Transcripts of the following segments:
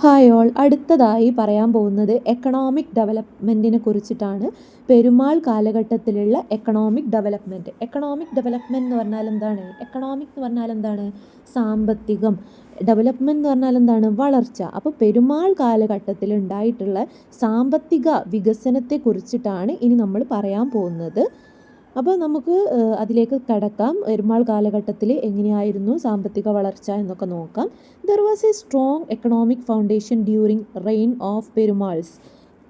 Hi all, അടുത്തതായി പറയാൻ പോകുന്നത് എക്കണോമിക് ഡെവലപ്മെൻറ്റിനെ കുറിച്ചിട്ടാണ്. പെരുമാൾ കാലഘട്ടത്തിലുള്ള എക്കണോമിക് ഡെവലപ്മെൻറ്റ്. എക്കണോമിക് ഡെവലപ്മെൻറ്റ് എന്ന് പറഞ്ഞാൽ എന്താണ്? എക്കണോമിക് എന്ന് പറഞ്ഞാൽ എന്താണ്? സാമ്പത്തികം. ഡെവലപ്മെൻറ്റ് എന്ന് പറഞ്ഞാൽ എന്താണ്? വളർച്ച. അപ്പോൾ പെരുമാൾ കാലഘട്ടത്തിൽ ഉണ്ടായിട്ടുള്ള സാമ്പത്തിക വികസനത്തെ കുറിച്ചിട്ടാണ് ഇനി നമ്മൾ പറയാൻ പോകുന്നത്. അപ്പോൾ നമുക്ക് അതിലേക്ക് കടക്കാം. പെരുമാൾ കാലഘട്ടത്തിൽ എങ്ങനെയായിരുന്നു സാമ്പത്തിക വളർച്ച എന്നൊക്കെ നോക്കാം. There was A strong economic foundation during reign of Perumals.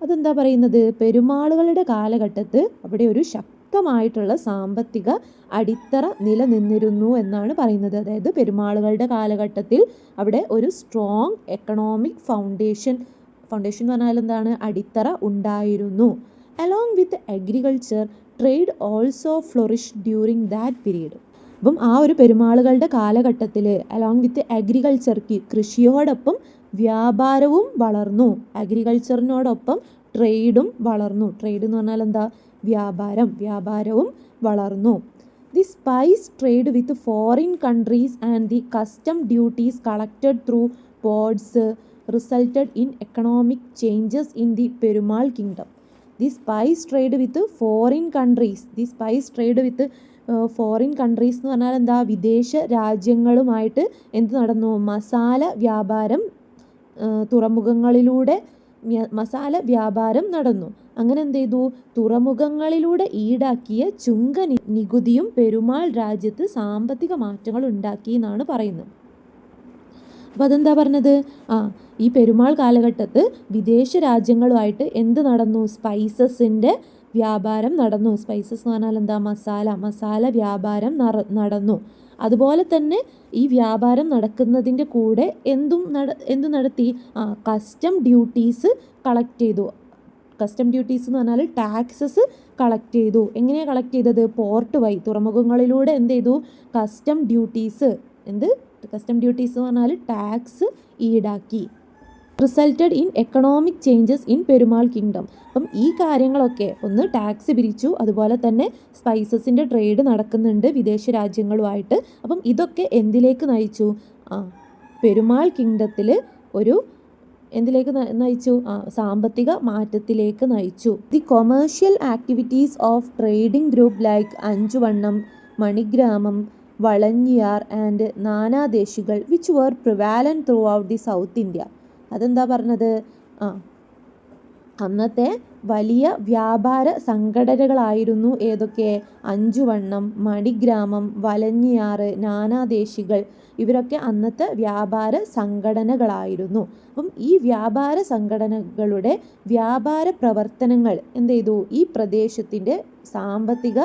അതെന്താ പറയുന്നത്? പെരുമാളുകളുടെ കാലഘട്ടത്തിൽ അവിടെ ഒരു ശക്തമായിട്ടുള്ള സാമ്പത്തിക അടിത്തറ നിലനിന്നിരുന്നു എന്നാണ് പറയുന്നത്. അതായത് പെരുമാളുകളുടെ കാലഘട്ടത്തിൽ അവിടെ ഒരു സ്ട്രോങ് എക്കണോമിക് ഫൗണ്ടേഷൻ എന്ന് പറഞ്ഞാൽ എന്താണ്? അടിത്തറ ഉണ്ടായിരുന്നു. Along with agriculture, trade also flourish during that period. അപ്പം ആ ഒരു പെരുമാളുകളുടെ കാലഘട്ടത്തിൽ അലോങ് വിത്ത് അഗ്രികൾച്ചർ, കൃഷിയോടൊപ്പം വ്യാപാരവും വളർന്നു. അഗ്രികൾച്ചറിനോടൊപ്പം ട്രേഡും വളർന്നു. ട്രേഡ് എന്ന് പറഞ്ഞാൽ എന്താ? വ്യാപാരവും വളർന്നു. The spice trade with foreign countries and the custom duties collected through ports resulted in economic changes in the Perumal kingdom. The spice trade with foreign countries. Foreign countries എന്ന് പറഞ്ഞാൽ എന്താ? വിദേശ രാജ്യങ്ങളുമായിട്ട് എന്ത് നടന്നു? മസാല വ്യാപാരം, തുറമുഖങ്ങളിലൂടെ മസാല വ്യാപാരം നടന്നു. അങ്ങനെ എന്ത് ചെയ്തു? തുറമുഖങ്ങളിലൂടെ ഈടാക്കിയ ചുങ്ക നികുതിയും പെരുമാൾ രാജ്യത്ത് സാമ്പത്തിക മാറ്റങ്ങൾ ഉണ്ടാക്കി എന്നാണ് പറയുന്നത്. അപ്പോൾ അതെന്താ പറഞ്ഞത്? ഈ പെരുമാൾ കാലഘട്ടത്ത് വിദേശ രാജ്യങ്ങളുമായിട്ട് എന്ത് നടന്നു? സ്പൈസസിൻ്റെ വ്യാപാരം നടന്നു. സ്പൈസസ് എന്ന് പറഞ്ഞാൽ എന്താ? മസാല വ്യാപാരം നടന്നു. അതുപോലെ തന്നെ ഈ വ്യാപാരം നടക്കുന്നതിൻ്റെ കൂടെ എന്തു നടത്തി? കസ്റ്റം ഡ്യൂട്ടീസ് കളക്ട് ചെയ്തു. കസ്റ്റം ഡ്യൂട്ടീസ് എന്ന് പറഞ്ഞാൽ ടാക്സസ് കളക്ട് ചെയ്തു. എങ്ങനെയാണ് കളക്ട് ചെയ്തത്? പോർട്ട് വഴി, തുറമുഖങ്ങളിലൂടെ എന്ത് ചെയ്തു? കസ്റ്റം ഡ്യൂട്ടീസ് എന്ന് പറഞ്ഞാൽ ടാക്സ് ഈടാക്കി. Resulted in economic changes in Perumal kingdom. അപ്പം ഈ കാര്യങ്ങളൊക്കെ, ഒന്ന് ടാക്സ് പിരിച്ചു, അതുപോലെ തന്നെ സ്പൈസസിൻ്റെ ട്രേഡ് നടക്കുന്നുണ്ട് വിദേശ രാജ്യങ്ങളുമായിട്ട്. അപ്പം ഇതൊക്കെ എന്തിലേക്ക് നയിച്ചു? പെരുമാൾ കിങ്ഡത്തിൽ എന്തിലേക്ക് നയിച്ചു? സാമ്പത്തിക മാറ്റത്തിലേക്ക് നയിച്ചു. The commercial activities of trading group like Anjuvannam, Manigramam, Valanjiyar and Nanadesikal which were prevalent throughout the south India. അതെന്താ പറഞ്ഞത്? അന്നത്തെ വലിയ വ്യാപാര സംഘടനകളായിരുന്നു ഏതൊക്കെ? അഞ്ചുവണ്ണം, മണിഗ്രാമം, വളഞ്ഞിയാറ്, നാനാദേശികൾ. ഇവരൊക്കെ അന്നത്തെ വ്യാപാര സംഘടനകളായിരുന്നു. അപ്പം ഈ വ്യാപാര സംഘടനകളുടെ വ്യാപാര പ്രവർത്തനങ്ങൾ എന്ത് ചെയ്തു? ഈ പ്രദേശത്തിൻ്റെ സാമ്പത്തിക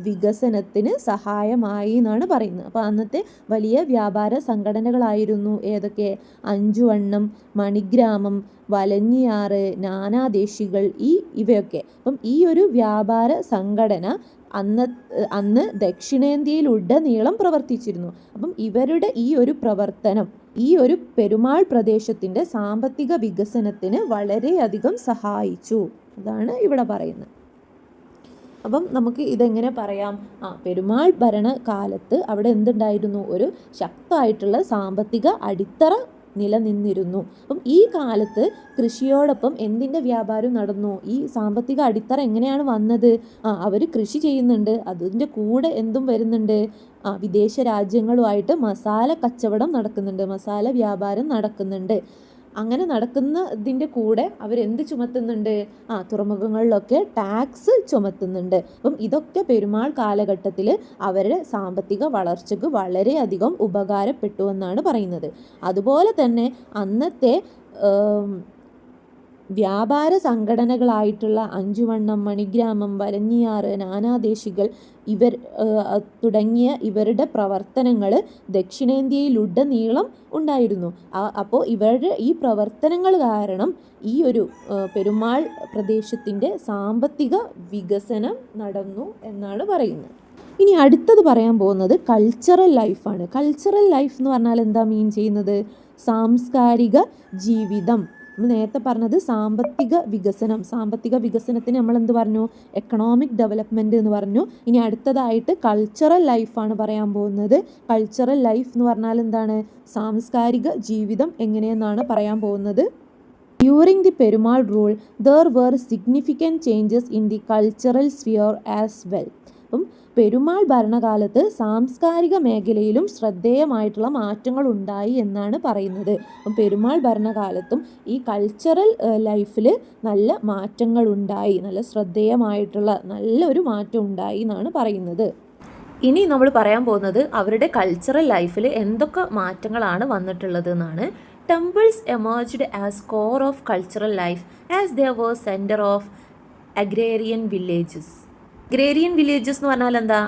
വികസനത്തിന് സഹായമായി എന്നാണ് പറയുന്നത്. അപ്പോൾ അന്നത്തെ വലിയ വ്യാപാര സംഘടനകളായിരുന്നു ഏതൊക്കെ? അഞ്ചുവണ്ണം, മണിഗ്രാമം, വളഞ്ഞിയാറ്, നാനാദേശികൾ, ഇവയൊക്കെ. അപ്പം ഈ ഒരു വ്യാപാര സംഘടന അന്ന് ദക്ഷിണേന്ത്യയിലുടനീളം പ്രവർത്തിച്ചിരുന്നു. അപ്പം ഇവരുടെ ഈ ഒരു പ്രവർത്തനം ഈ ഒരു പെരുമാൾ പ്രദേശത്തിൻ്റെ സാമ്പത്തിക വികസനത്തിന് വളരെയധികം സഹായിച്ചു. അതാണ് ഇവിടെ പറയുന്നത്. അപ്പം നമുക്ക് ഇതെങ്ങനെ പറയാം? പെരുമാൾ ഭരണകാലത്ത് അവിടെ എന്തുണ്ടായിരുന്നു? ഒരു ശക്തമായിട്ടുള്ള സാമ്പത്തിക അടിത്തറ നിലനിന്നിരുന്നു. അപ്പം ഈ കാലത്ത് കൃഷിയോടൊപ്പം എന്തിൻ്റെ വ്യാപാരം നടന്നു? ഈ സാമ്പത്തിക അടിത്തറ എങ്ങനെയാണ് വന്നത്? അവർ കൃഷി ചെയ്യുന്നുണ്ട്, അതിൻ്റെ കൂടെ എന്തും വരുന്നുണ്ട്? വിദേശ രാജ്യങ്ങളുമായിട്ട് മസാല കച്ചവടം നടക്കുന്നുണ്ട്, മസാല വ്യാപാരം നടക്കുന്നുണ്ട്. അങ്ങനെ നടക്കുന്നതിൻ്റെ കൂടെ അവരെന്ത് ചുമത്തുന്നുണ്ട്? തുറമുഖങ്ങളിലൊക്കെ ടാക്സ് ചുമത്തുന്നുണ്ട്. അപ്പം ഇതൊക്കെ പെരുമാൾ കാലഘട്ടത്തിൽ അവരുടെ സാമ്പത്തിക വളർച്ചയ്ക്ക് വളരെയധികം ഉപകാരപ്പെട്ടു എന്നാണ് പറയുന്നത്. അതുപോലെ തന്നെ അന്നത്തെ വ്യാപാര സംഘടനകളായിട്ടുള്ള അഞ്ചുവണ്ണം, മണിഗ്രാമം, വളഞ്ഞിയാറ്, നാനാദേശികൾ തുടങ്ങിയ ഇവരുടെ പ്രവർത്തനങ്ങൾ ദക്ഷിണേന്ത്യയിലുടനീളം ഉണ്ടായിരുന്നു. അപ്പോൾ ഇവരുടെ ഈ പ്രവർത്തനങ്ങൾ കാരണം ഈ ഒരു പെരുമാൾ പ്രദേശത്തിൻ്റെ സാമ്പത്തിക വികസനം നടന്നു എന്നാണ് പറയുന്നത്. ഇനി അടുത്തത് പറയാൻ പോകുന്നത് കൾച്ചറൽ ലൈഫാണ്. കൾച്ചറൽ ലൈഫ് എന്ന് പറഞ്ഞാൽ എന്താ മീൻ ചെയ്യുന്നത്? സാംസ്കാരിക ജീവിതം. നമ്മൾ നേരത്തെ പറഞ്ഞത് സാമ്പത്തിക വികസനത്തിന് നമ്മൾ എന്ത് പറഞ്ഞു? എക്കണോമിക് ഡെവലപ്മെൻറ്റ് എന്ന് പറഞ്ഞു. ഇനി അടുത്തതായിട്ട് കൾച്ചറൽ ലൈഫാണ് പറയാൻ പോകുന്നത്. കൾച്ചറൽ ലൈഫ് എന്ന് പറഞ്ഞാൽ എന്താണ്? സാംസ്കാരിക ജീവിതം എങ്ങനെയെന്നാണ് പറയാൻ പോകുന്നത്. During the Perumal rule there were significant changes in the cultural sphere as well. അപ്പം പെരുമാൾ ഭരണകാലത്ത് സാംസ്കാരിക മേഖലയിലും ശ്രദ്ധേയമായിട്ടുള്ള മാറ്റങ്ങൾ ഉണ്ടായി എന്നാണ് പറയുന്നത്. അപ്പം പെരുമാൾ ഭരണകാലത്തും ഈ കൾച്ചറൽ ലൈഫിൽ നല്ല മാറ്റങ്ങൾ ഉണ്ടായി, നല്ല ശ്രദ്ധേയമായിട്ടുള്ള നല്ലൊരു മാറ്റം ഉണ്ടായി എന്നാണ് പറയുന്നത്. ഇനി നമ്മൾ പറയാൻ പോകുന്നത് അവരുടെ കൾച്ചറൽ ലൈഫിൽ എന്തൊക്കെ മാറ്റങ്ങളാണ് വന്നിട്ടുള്ളത് എന്നാണ്. Temples emerged as core of cultural life as they were center of agrarian villages. agrarian villages എന്ന് പറഞ്ഞാൽ എന്താ?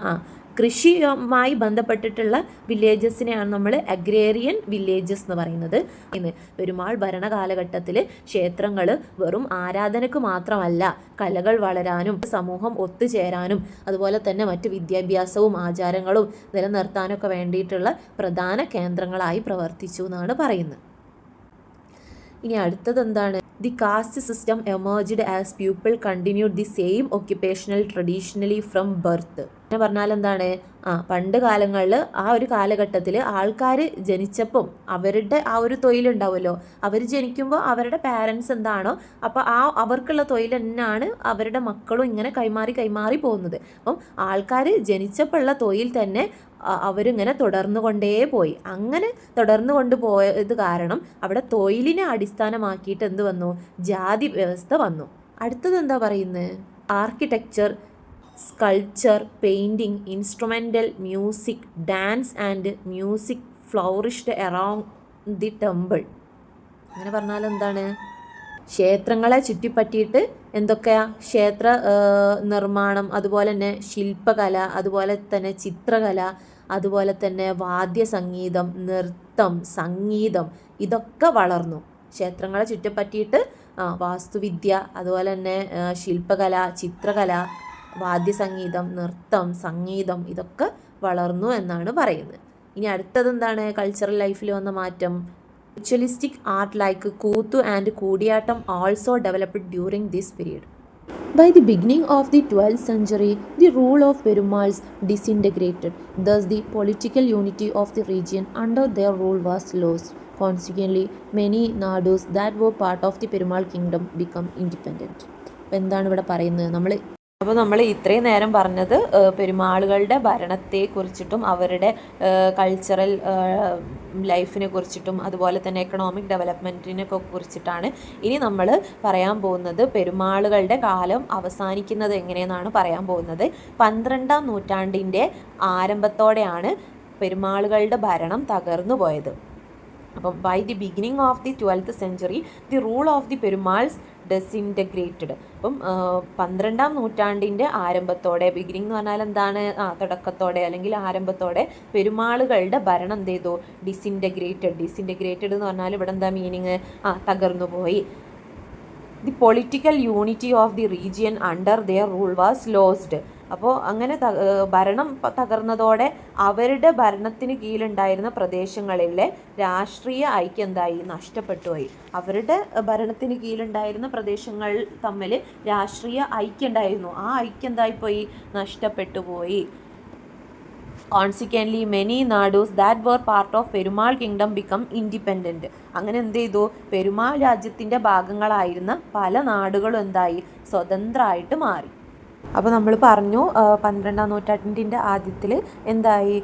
കൃഷിയുമായി ബന്ധപ്പെട്ടിട്ടുള്ള വില്ലേജസിനെയാണ് നമ്മൾ അഗ്രേറിയൻ വില്ലേജസ് എന്ന് പറയുന്നത്. ഇന്ന് പെരുമാൾ ഭരണകാലഘട്ടത്തിൽ ക്ഷേത്രങ്ങൾ വെറും ആരാധനയ്ക്ക് മാത്രമല്ല, കലകൾ വളരാനും സമൂഹം ഒത്തുചേരാനും അതുപോലെ തന്നെ മറ്റ് വിദ്യാഭ്യാസവും ആചാരങ്ങളും നിലനിർത്താനൊക്കെ വേണ്ടിയിട്ടുള്ള പ്രധാന കേന്ദ്രങ്ങളായി പ്രവർത്തിച്ചു എന്നാണ് പറയുന്നത്. ഇനി അടുത്തത് എന്താണ്? The caste system emerged as people continued the same occupational traditionally from birth. എന്ന് പറഞ്ഞാൽ എന്താണ്? പണ്ട് കാലങ്ങളിൽ ആ ഒരു കാലഘട്ടത്തിൽ ആൾക്കാർ ജനിച്ചപ്പം അവരുടെ ആ ഒരു തൊഴിലുണ്ടാവുമല്ലോ, അവർ ജനിക്കുമ്പോൾ അവരുടെ പാരൻസ് എന്താണോ അപ്പോൾ അവർക്കുള്ള തൊഴിൽ തന്നെയാണ് അവരുടെ മക്കളും ഇങ്ങനെ കൈമാറി പോകുന്നത്. അപ്പം ആൾക്കാർ ജനിച്ചപ്പോൾ ഉള്ള തൊഴിൽ തന്നെ അവരിങ്ങനെ തുടർന്നു കൊണ്ടേ പോയി. അങ്ങനെ തുടർന്നു കൊണ്ടുപോയത് കാരണം അവിടെ തൊഴിലിനെ അടിസ്ഥാനമാക്കിയിട്ട് എന്ത് വന്നു? ജാതി വ്യവസ്ഥ വന്നു. അടുത്തത് എന്താ പറയുന്നത്? Architecture, sculpture, painting, instrumental music, dance and music flourished around the temple. അങ്ങനെ പറഞ്ഞാൽ എന്താണ്? ക്ഷേത്രങ്ങളെ ചുറ്റിപ്പറ്റിയിട്ട് എന്തൊക്കെയാ? ക്ഷേത്ര നിർമ്മാണം, അതുപോലെ തന്നെ ശില്പകല, അതുപോലെ തന്നെ ചിത്രകല, അതുപോലെ തന്നെ വാദ്യസംഗീതം, നൃത്തം, സംഗീതം, ഇതൊക്കെ വളർന്നു. ക്ഷേത്രങ്ങളെ ചുറ്റിപ്പറ്റിയിട്ട് വാസ്തുവിദ്യ, അതുപോലെ തന്നെ ശില്പകല, ചിത്രകല, വാദ്യസംഗീതം, നൃത്തം, സംഗീതം, ഇതൊക്കെ വളർന്നു എന്നാണ് പറയുന്നത്. ഇനി അടുത്തത് എന്താണ്? കൾച്ചറൽ ലൈഫിൽ വന്ന മാറ്റം. Ritualistic art like Kuthu and Kudiyattam also developed during this period. By the beginning of the 12th century, the rule of Perumals disintegrated. Thus, the political unity of the region under their rule was lost. Consequently, many nadus that were part of the Perumal kingdom became independent. എന്താണ് ഇവിടെ പറയുന്നത്? അപ്പോൾ നമ്മൾ ഇത്രയും നേരം പറഞ്ഞത് പെരുമാളുകളുടെ ഭരണത്തെ കുറിച്ചിട്ടും അവരുടെ കൾച്ചറൽ ലൈഫിനെ കുറിച്ചിട്ടും അതുപോലെ തന്നെ എക്കണോമിക് ഡെവലപ്മെൻറ്റിനെ കുറിച്ചിട്ടാണ്. ഇനി നമ്മൾ പറയാൻ പോകുന്നത് പെരുമാളുകളുടെ കാലം അവസാനിക്കുന്നത് എങ്ങനെയെന്നാണ് പറയാൻ പോകുന്നത്. 12ാം നൂറ്റാണ്ടിൻ്റെ ആരംഭത്തോടെയാണ് പെരുമാളുകളുടെ ഭരണം തകർന്നു പോയത്. അപ്പം by the beginning of the 12th century the rule of the Perumals disintegrated. അപ്പം 12ാം നൂറ്റാണ്ടിൻ്റെ ആരംഭത്തോടെ, ബിഗിനിങ് എന്ന് പറഞ്ഞാൽ എന്താണ്? തുടക്കത്തോടെ അല്ലെങ്കിൽ ആരംഭത്തോടെ പെരുമാളുകളുടെ ഭരണം എന്ത് ചെയ്തു? ഡിസിൻറ്റഗ്രേറ്റഡ് എന്ന് പറഞ്ഞാൽ ഇവിടെ എന്താ മീനിങ്? തകർന്നു പോയി. The political unity of the region under their rule was lost. അപ്പോൾ അങ്ങനെ ഭരണം തകർന്നതോടെ അവരുടെ ഭരണത്തിന് കീഴിലുണ്ടായിരുന്ന പ്രദേശങ്ങളിലെ രാഷ്ട്രീയ ഐക്യം എന്തായി? നഷ്ടപ്പെട്ടുപോയി. അവരുടെ ഭരണത്തിന് കീഴിലുണ്ടായിരുന്ന പ്രദേശങ്ങൾ തമ്മിൽ രാഷ്ട്രീയ ഐക്യം ഉണ്ടായിരുന്നു, ആ ഐക്യം എന്തായിപ്പോയി? നഷ്ടപ്പെട്ടുപോയി. Consequently, many nadus that were part of Perumal kingdom become independent. അങ്ങനെ എന്ത് ചെയ്തു? പെരുമാൾ രാജ്യത്തിൻ്റെ ഭാഗങ്ങളായിരുന്ന പല നാടുകളും എന്തായി? സ്വതന്ത്രമായിട്ട് മാറി. അപ്പോൾ നമ്മൾ പറഞ്ഞു 12ാം നൂറ്റാണ്ടിൻ്റെ ആദ്യത്തിൽ എന്തായി?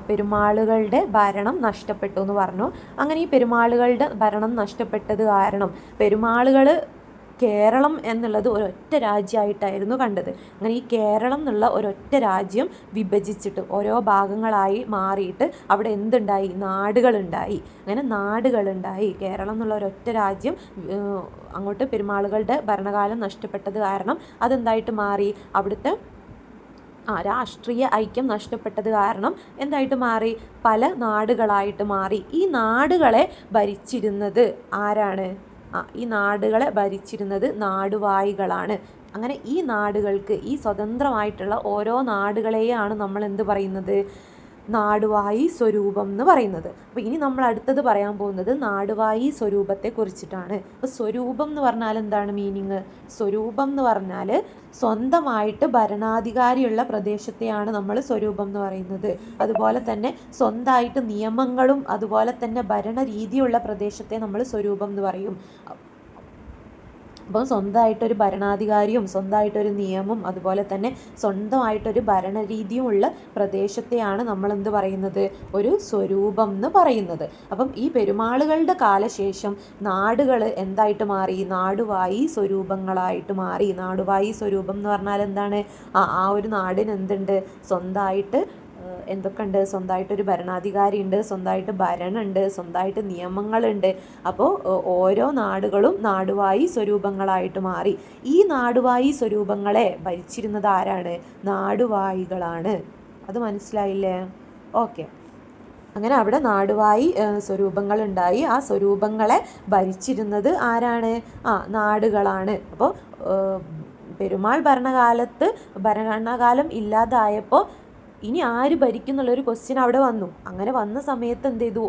പെരുമാളുകളുടെ ഭരണം നഷ്ടപ്പെട്ടു എന്ന് പറഞ്ഞു. അങ്ങനെ ഈ പെരുമാളുകളുടെ ഭരണം നഷ്ടപ്പെട്ടത് കാരണം പെരുമാളുകൾ കേരളം എന്നുള്ളത് ഒരൊറ്റ രാജ്യമായിട്ടായിരുന്നു കണ്ടത്. അങ്ങനെ ഈ കേരളം എന്നുള്ള ഒരൊറ്റ രാജ്യം വിഭജിച്ചിട്ട് ഓരോ ഭാഗങ്ങളായി മാറിയിട്ട് അവിടെ എന്തുണ്ടായി? നാടുകളുണ്ടായി. അങ്ങനെ നാടുകളുണ്ടായി. കേരളം എന്നുള്ള ഒരൊറ്റ രാജ്യം അങ്ങോട്ട് പെരുമാളുകളുടെ ഭരണകാലം നഷ്ടപ്പെട്ടത് കാരണം അതെന്തായിട്ട് മാറി? അവിടുത്തെ രാഷ്ട്രീയ ഐക്യം നഷ്ടപ്പെട്ടത് കാരണം എന്തായിട്ട് മാറി? പല നാടുകളായിട്ട് മാറി. ഈ നാടുകളെ ഭരിച്ചിരുന്നത് ആരാണ്? ഈ നാടുകളെ ഭരിച്ചിരുന്നത് നാടുവാഴികളാണ്. അങ്ങനെ ഈ നാടുകൾക്ക്, ഈ സ്വതന്ത്രമായിട്ടുള്ള ഓരോ നാടുകളെയാണ് നമ്മൾ എന്ത് പറയുന്നത്? നാടുവാഴി സ്വരൂപം എന്ന് പറയുന്നത്. അപ്പോൾ ഇനി നമ്മൾ അടുത്തത് പറയാൻ പോകുന്നത് നാടുവാഴി സ്വരൂപത്തെ കുറിച്ചിട്ടാണ്. അപ്പോൾ സ്വരൂപം എന്ന് പറഞ്ഞാൽ എന്താണ് മീനിങ്? സ്വരൂപം എന്ന് പറഞ്ഞാൽ സ്വന്തമായിട്ട് ഭരണാധികാരിയുള്ള പ്രദേശത്തെയാണ് നമ്മൾ സ്വരൂപം എന്ന് പറയുന്നത്. അതുപോലെ തന്നെ സ്വന്തമായിട്ട് നിയമങ്ങളും അതുപോലെ തന്നെ ഭരണരീതിയുള്ള പ്രദേശത്തെ നമ്മൾ സ്വരൂപം എന്ന് പറയും. അപ്പം സ്വന്തമായിട്ടൊരു ഭരണാധികാരിയും സ്വന്തമായിട്ടൊരു നിയമവും അതുപോലെ തന്നെ സ്വന്തമായിട്ടൊരു ഭരണരീതിയും ഉള്ള പ്രദേശത്തെയാണ് നമ്മൾ എന്ത് പറയുന്നത്? ഒരു സ്വരൂപം എന്ന് പറയുന്നത്. അപ്പം ഈ പെരുമാളുകളുടെ കാലശേഷം നാടുകൾ എന്തായിട്ട് മാറി? നാടുവാഴി സ്വരൂപങ്ങളായിട്ട് മാറി. നാടുവാഴി സ്വരൂപം എന്ന് പറഞ്ഞാൽ എന്താണ്? ആ ഒരു നാടിന് എന്തുണ്ട്? സ്വന്തമായിട്ട് എന്തൊക്കെ ഉണ്ട്? സ്വന്തമായിട്ടൊരു ഭരണാധികാരി ഉണ്ട്, സ്വന്തമായിട്ട് ഭരണമുണ്ട്, സ്വന്തമായിട്ട് നിയമങ്ങളുണ്ട്. അപ്പോൾ ഓരോ നാടുകളും നാടുവാഴി സ്വരൂപങ്ങളായിട്ട് മാറി. ഈ നാടുവാഴി സ്വരൂപങ്ങളെ ഭരിച്ചിരുന്നത് ആരാണ്? നാടുവാഴികളാണ്. അത് മനസ്സിലായില്ലേ? ഓക്കെ. അങ്ങനെ അവിടെ നാടുവാഴി സ്വരൂപങ്ങളുണ്ടായി. ആ സ്വരൂപങ്ങളെ ഭരിച്ചിരുന്നത് ആരാണ്? നാടുകളാണ്. അപ്പോൾ പെരുമാൾ ഭരണകാലം ഇല്ലാതായപ്പോൾ ഇനി ആര് ഭരിക്കും എന്നുള്ളൊരു ക്വസ്റ്റ്യൻ അവിടെ വന്നു. അങ്ങനെ വന്ന സമയത്ത് എന്ത് ചെയ്തു?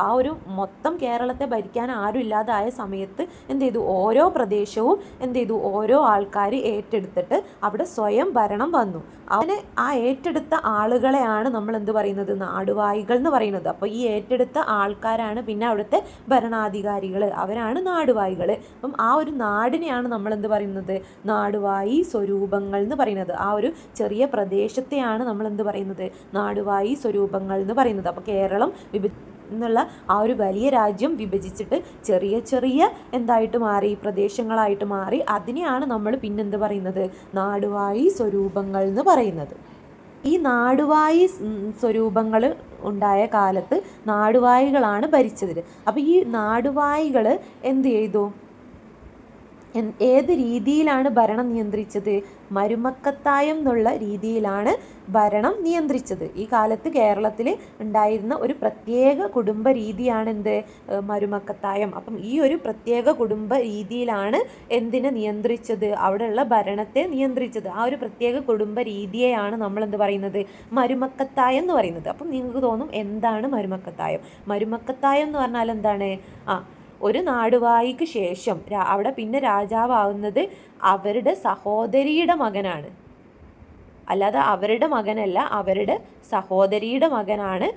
ആ ഒരു മൊത്തം കേരളത്തെ ഭരിക്കാൻ ആരും ഇല്ലാതായ സമയത്ത് എന്ത് ചെയ്തു? ഓരോ പ്രദേശവും എന്ത് ചെയ്തു? ഓരോ ആൾക്കാർ ഏറ്റെടുത്തിട്ട് അവിടെ സ്വയം ഭരണം വന്നു. അങ്ങനെ ആ ഏറ്റെടുത്ത ആളുകളെയാണ് നമ്മൾ എന്ത് പറയുന്നത്? നാടുവാഴികൾ എന്ന് പറയുന്നത്. അപ്പോൾ ഈ ഏറ്റെടുത്ത ആൾക്കാരാണ് പിന്നെ അവിടുത്തെ ഭരണാധികാരികൾ, അവരാണ് നാടുവാഴികൾ. അപ്പം ആ ഒരു നാടിനെയാണ് നമ്മൾ എന്ത് പറയുന്നത്? നാടുവാഴി സ്വരൂപങ്ങൾ എന്ന് പറയുന്നത്. ആ ഒരു ചെറിയ പ്രദേശത്തെയാണ് നമ്മൾ എന്ത് പറയുന്നത്? നാടുവാഴി സ്വരൂപങ്ങൾ എന്ന് പറയുന്നത്. അപ്പോൾ കേരളം എന്നുള്ള ആ ഒരു വലിയ രാജ്യം വിഭജിച്ചിട്ട് ചെറിയ ചെറിയ എന്തായിട്ട് മാറി? പ്രദേശങ്ങളായിട്ട് മാറി. അതിനെയാണ് നമ്മൾ പിന്നെന്ത് പറയുന്നത്? നാടുവാഴി സ്വരൂപങ്ങൾ എന്ന് പറയുന്നത്. ഈ നാടുവാഴി സ്വരൂപങ്ങൾ ഉണ്ടായ കാലത്ത് നാടുവാഴികളാണ് ഭരിച്ചത്. അപ്പോൾ ഈ നാടുവാഴികൾ എന്ത് ചെയ്തു? ഏത് രീതിയിലാണ് ഭരണം നിയന്ത്രിച്ചത്? മരുമക്കത്തായം എന്നുള്ള രീതിയിലാണ് ഭരണം നിയന്ത്രിച്ചത്. ഈ കാലത്ത് കേരളത്തിൽ ഉണ്ടായിരുന്ന ഒരു പ്രത്യേക കുടുംബ രീതിയാണ് എന്ത്? മരുമക്കത്തായം. അപ്പം ഈ ഒരു പ്രത്യേക കുടുംബ രീതിയിലാണ് എന്തിനെ നിയന്ത്രിച്ചത്? അവിടെയുള്ള ഭരണത്തെ നിയന്ത്രിച്ചത്. ആ ഒരു പ്രത്യേക കുടുംബ രീതിയെയാണ് നമ്മൾ എന്ത് പറയുന്നത്? മരുമക്കത്തായം എന്ന് പറയുന്നത്. അപ്പം നിങ്ങൾക്ക് തോന്നും എന്താണ് മരുമക്കത്തായം? മരുമക്കത്തായം എന്ന് പറഞ്ഞാൽ എന്താണ്? ഒരു നാടുവാഴിക്ക് ശേഷം അവിടെ പിന്നെ രാജാവാകുന്നത് അവരുടെ സഹോദരിയുടെ മകനാണ്. അല്ലാതെ അവരുടെ മകനല്ല, അവരുടെ സഹോദരിയുടെ മകനാണ്.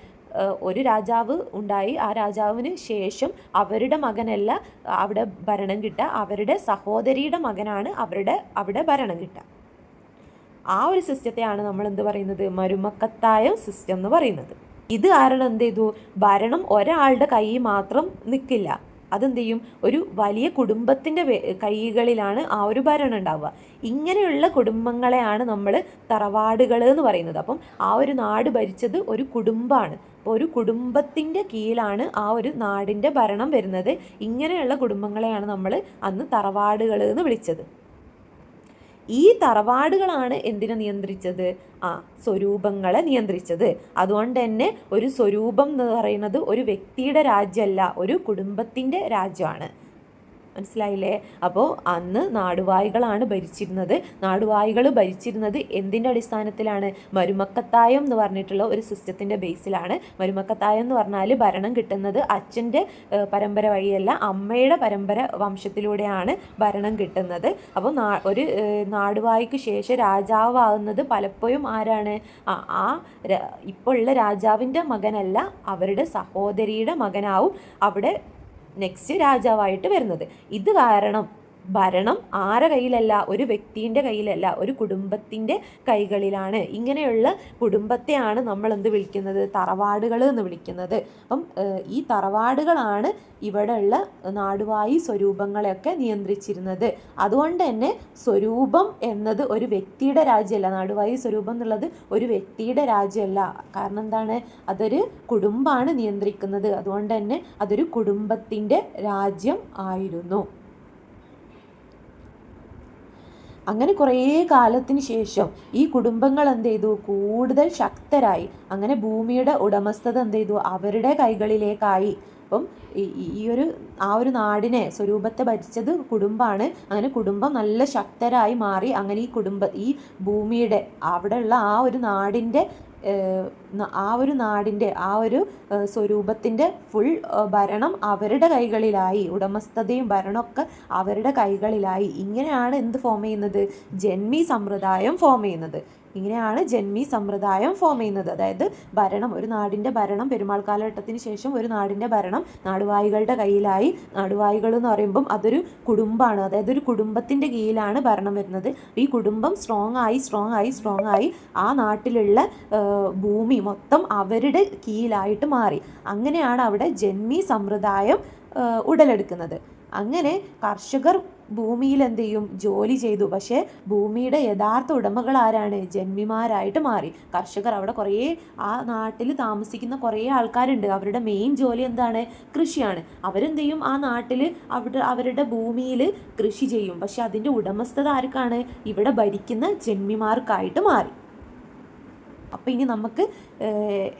ഒരു രാജാവ് ഉണ്ടായി, ആ രാജാവിന് ശേഷം അവരുടെ മകനല്ല അവിടെ ഭരണം കിട്ടുക, അവരുടെ സഹോദരിയുടെ മകനാണ് അവിടെ ഭരണം കിട്ടുക. ആ ഒരു സിസ്റ്റത്തെയാണ് നമ്മൾ എന്ത് പറയുന്നത്? മരുമക്കത്തായം സിസ്റ്റം എന്ന് പറയുന്നത്. ഇത് കാരണം എന്ത് ചെയ്തു? ഭരണം ഒരാളുടെ കയ്യിൽ മാത്രം നിൽക്കില്ല. അതെന്ത് ചെയ്യും? ഒരു വലിയ കുടുംബത്തിൻ്റെ കൈകളിലാണ് ആ ഒരു ഭരണം ഉണ്ടാവുക. ഇങ്ങനെയുള്ള കുടുംബങ്ങളെയാണ് നമ്മൾ തറവാടുകൾ എന്ന് പറയുന്നത്. അപ്പം ആ ഒരു നാട് ഭരിച്ചത് ഒരു കുടുംബമാണ്. അപ്പോൾ ഒരു കുടുംബത്തിൻ്റെ കീഴിലാണ് ആ ഒരു നാടിൻ്റെ ഭരണം വരുന്നത്. ഇങ്ങനെയുള്ള കുടുംബങ്ങളെയാണ് നമ്മൾ അന്ന് തറവാടുകൾ എന്ന് വിളിച്ചത്. ഈ തറവാടുകളാണ് എന്തിനെ നിയന്ത്രിച്ചത്? സ്വരൂപങ്ങളെ നിയന്ത്രിച്ചത്. അതുകൊണ്ട് തന്നെ ഒരു സ്വരൂപം എന്ന് പറയുന്നത് ഒരു വ്യക്തിയുടെ രാജ്യമല്ല, ഒരു കുടുംബത്തിൻ്റെ രാജ്യമാണ്. മനസ്സിലായില്ലേ? അപ്പോൾ അന്ന് നാടുവാഴികളാണ് ഭരിച്ചിരുന്നത്. നാടുവാഴികൾ ഭരിച്ചിരുന്നത് എന്തിൻ്റെ അടിസ്ഥാനത്തിലാണ്? മരുമക്കത്തായം എന്ന് പറഞ്ഞിട്ടുള്ള ഒരു സിസ്റ്റത്തിൻ്റെ ബേസിലാണ്. മരുമക്കത്തായം എന്ന് പറഞ്ഞാൽ ഭരണം കിട്ടുന്നത് അച്ഛൻ്റെ പരമ്പര വഴിയല്ല, അമ്മയുടെ പരമ്പര വംശത്തിലൂടെയാണ് ഭരണം കിട്ടുന്നത്. അപ്പോൾ ഒരു നാടുവാഴിക്ക് ശേഷം രാജാവാകുന്നത് പലപ്പോഴും ആരാണ്? ഇപ്പോൾ ഉള്ള രാജാവിൻ്റെ മകനല്ല, അവരുടെ സഹോദരിയുടെ മകനാവും അവിടെ നെക്സ്റ്റ് രാജാവായിട്ട് വരുന്നത്. ഇത് കാരണം ഭരണം ആരുടെ കയ്യിലല്ല? ഒരു വ്യക്തിൻ്റെ കയ്യിലല്ല, ഒരു കുടുംബത്തിൻ്റെ കൈകളിലാണ്. ഇങ്ങനെയുള്ള കുടുംബത്തെയാണ് നമ്മൾ എന്ത് വിളിക്കുന്നത്? തറവാടുകൾ എന്ന് വിളിക്കുന്നത്. അപ്പം ഈ തറവാടുകളാണ് ഇവിടെയുള്ള നാടുവാഴി സ്വരൂപങ്ങളെയൊക്കെ നിയന്ത്രിച്ചിരുന്നത്. അതുകൊണ്ട് തന്നെ സ്വരൂപം എന്നത് ഒരു വ്യക്തിയുടെ രാജ്യമല്ല. നാടുവാഴി സ്വരൂപം എന്നുള്ളത് ഒരു വ്യക്തിയുടെ രാജ്യമല്ല. കാരണം എന്താണ്? അതൊരു കുടുംബമാണ് നിയന്ത്രിക്കുന്നത്. അതുകൊണ്ട് തന്നെ അതൊരു കുടുംബത്തിൻ്റെ രാജ്യം ആയിരുന്നു. അങ്ങനെ കുറേ കാലത്തിന് ശേഷം ഈ കുടുംബങ്ങൾ എന്ത് ചെയ്തു? കൂടുതൽ ശക്തരായി. അങ്ങനെ ഭൂമിയുടെ ഉടമസ്ഥത എന്ത് ചെയ്തു? അവരുടെ കൈകളിലേക്കായി. അപ്പം ആ ഒരു നാടിനെ സ്വരൂപത്തെ ഭരിച്ചത് കുടുംബമാണ്. അങ്ങനെ കുടുംബം നല്ല ശക്തരായി മാറി. അങ്ങനെ ഈ ഭൂമിയുടെ അവിടെയുള്ള ആ ഒരു നാടിൻ്റെ ആ ഒരു നാടിൻ്റെ ആ ഒരു സ്വരൂപത്തിൻ്റെ ഫുൾ ഭരണം അവരുടെ കൈകളിലായി, ഉടമസ്ഥതയും ഭരണമൊക്കെ അവരുടെ കൈകളിലായി. ഇങ്ങനെയാണ് എന്ത് ഫോം ചെയ്യുന്നത്? ജന്മി സമ്പ്രദായം ഫോം ചെയ്യുന്നത്. ഇങ്ങനെയാണ് ജന്മി സമ്പ്രദായം ഫോം ചെയ്യുന്നത്. അതായത് ഭരണം, ഒരു നാടിൻ്റെ ഭരണം, പെരുമാൾ കാലഘട്ടത്തിന് ശേഷം ഒരു നാടിൻ്റെ ഭരണം നാടുവാഴികളുടെ കയ്യിലായി. നാടുവാഴികൾ എന്ന് പറയുമ്പം അതൊരു കുടുംബമാണ്, അതായത് ഒരു കുടുംബത്തിൻ്റെ കീഴിലാണ് ഭരണം വരുന്നത്. ഈ കുടുംബം സ്ട്രോങ് ആയി ആ നാട്ടിലുള്ള ഭൂമി മൊത്തം അവരുടെ കീഴിലായിട്ട് മാറി. അങ്ങനെയാണ് അവിടെ ജന്മി സമ്പ്രദായം ഉടലെടുക്കുന്നത്. അങ്ങനെ കർഷകർ ഭൂമിയിൽ എന്ത് ചെയ്യും? ജോലി ചെയ്തു. പക്ഷേ ഭൂമിയുടെ യഥാർത്ഥ ഉടമകൾ ആരാണ്? ജന്മിമാരായിട്ട് മാറി. കർഷകർ, അവിടെ കുറേ ആ നാട്ടിൽ താമസിക്കുന്ന കുറേ ആൾക്കാരുണ്ട്. അവരുടെ മെയിൻ ജോലി എന്താണ്? കൃഷിയാണ്. അവരെന്ത് ചെയ്യും? ആ നാട്ടിൽ അവരുടെ ഭൂമിയിൽ കൃഷി ചെയ്യും. പക്ഷെ അതിൻ്റെ ഉടമസ്ഥത ആർക്കാണ്? ഇവിടെ ഭരിക്കുന്ന ജന്മിമാർക്കായിട്ട് മാറി. അപ്പോൾ ഇനി നമുക്ക്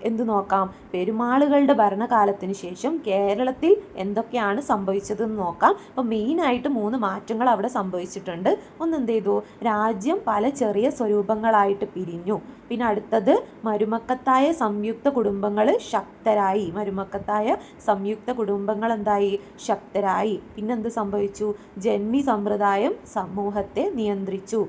എന്ത് നോക്കാം? പെരുമാളുകളുടെ ഭരണകാലത്തിന് ശേഷം കേരളത്തിൽ എന്തൊക്കെയാണ് സംഭവിച്ചതെന്ന് നോക്കാം. അപ്പോൾ മെയിനായിട്ട് 3 മാറ്റങ്ങൾ അവിടെ സംഭവിച്ചിട്ടുണ്ട്. ഒന്ന് എന്ത് ചെയ്തു? രാജ്യം പല ചെറിയ സ്വരൂപങ്ങളായിട്ട് പിരിഞ്ഞു. പിന്നെ അടുത്തത് മരുമക്കത്തായ സംയുക്ത കുടുംബങ്ങൾ ശക്തരായി. മരുമക്കത്തായ സംയുക്ത കുടുംബങ്ങൾ എന്തായി? ശക്തരായി. പിന്നെന്ത് സംഭവിച്ചു? ജന്മി സമ്പ്രദായം സമൂഹത്തെ നിയന്ത്രിച്ചു.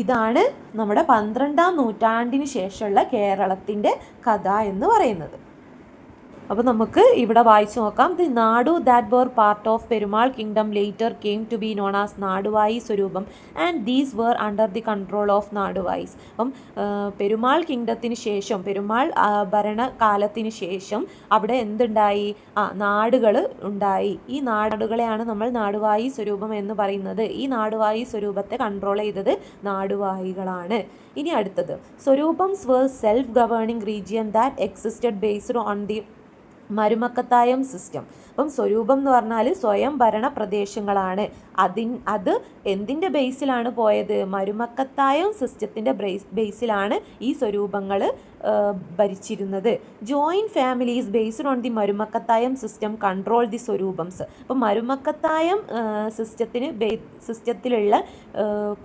ഇതാണ് നമ്മുടെ 12ാം നൂറ്റാണ്ടിന് ശേഷമുള്ള കേരളത്തിൻ്റെ കഥ എന്ന് പറയുന്നത്. അപ്പോൾ നമുക്ക് ഇവിടെ വായിച്ചു നോക്കാം. The nadu that were part of Perumal kingdom later came to be known as Naduvazhi Swaroopam and these were under the control of Naduvazhis. അപ്പം പെരുമാൾ കിങ്ഡത്തിന് ശേഷം, പെരുമാൾ ഭരണകാലത്തിന് ശേഷം അവിടെ എന്തുണ്ടായി? നാടുകൾ ഉണ്ടായി. ഈ നാടുകളെയാണ് നമ്മൾ നാടുവായി സ്വരൂപം എന്ന് പറയുന്നത്. ഈ നാടുവായി സ്വരൂപത്തെ കൺട്രോൾ ചെയ്തത് നാടുവായികളാണ്. ഇനി അടുത്തത്, Swaroopams were self governing region that existed based on the Marumakkathayam system. അപ്പം സ്വരൂപം എന്ന് പറഞ്ഞാൽ സ്വയം ഭരണ പ്രദേശങ്ങളാണ്. അത് എന്തിൻ്റെ ബേസിലാണ് പോയത്? മരുമക്കത്തായം സിസ്റ്റത്തിൻ്റെ ബേസിലാണ് ഈ സ്വരൂപങ്ങൾ ഭരിച്ചിരുന്നത്. Joint families based on the Marumakkathayam system control the Swaroopams. അപ്പം മരുമക്കത്തായം സിസ്റ്റത്തിലുള്ള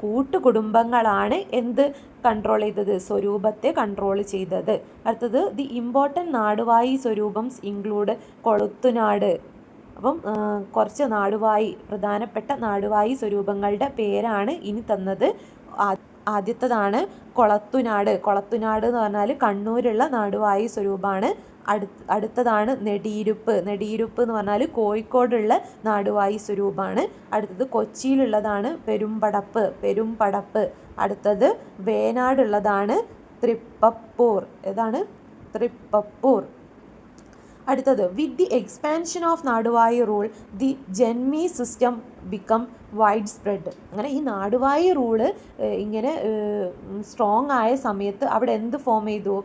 കൂട്ടുകുടുംബങ്ങളാണ് എന്ത് കൺട്രോൾ ചെയ്തത്? സ്വരൂപത്തെ കൺട്രോൾ ചെയ്തത്. അടുത്തത്, ദി ഇമ്പോർട്ടൻറ്റ് നാടുവായി സ്വരൂപംസ് ഇൻക്ലൂഡ് കൊളുത്തുനാട്. അപ്പം കുറച്ച് പ്രധാനപ്പെട്ട നാടുവായി സ്വരൂപങ്ങളുടെ പേരാണ് ഇനി തന്നത്. ആദ്യത്തേതാണ് കൊളത്തുനാട്. കൊളത്തുനാട് എന്ന് പറഞ്ഞാൽ കണ്ണൂരുള്ള നാടുവായി സ്വരൂപമാണ്. അടുത്തതാണ് നെടിയിരുപ്പ്. നെടിയിരുപ്പ് എന്ന് പറഞ്ഞാൽ കോഴിക്കോടുള്ള നാടുവായി സ്വരൂപമാണ്. അടുത്തത് കൊച്ചിയിലുള്ളതാണ് പെരുമ്പടപ്പ്. അടുത്തത് വേനാടുള്ളതാണ് തൃപ്പപ്പൂർ. ഏതാണ്? തൃപ്പപ്പൂർ. അടുത്തത്, with the expansion of Naduvazhi rule the Janmi system become wide spread. അങ്ങനെ ഈ നാടുവായി റൂള് ഇങ്ങനെ സ്ട്രോങ് ആയ സമയത്ത് അവിടെ എന്ത് ഫോം ചെയ്തു?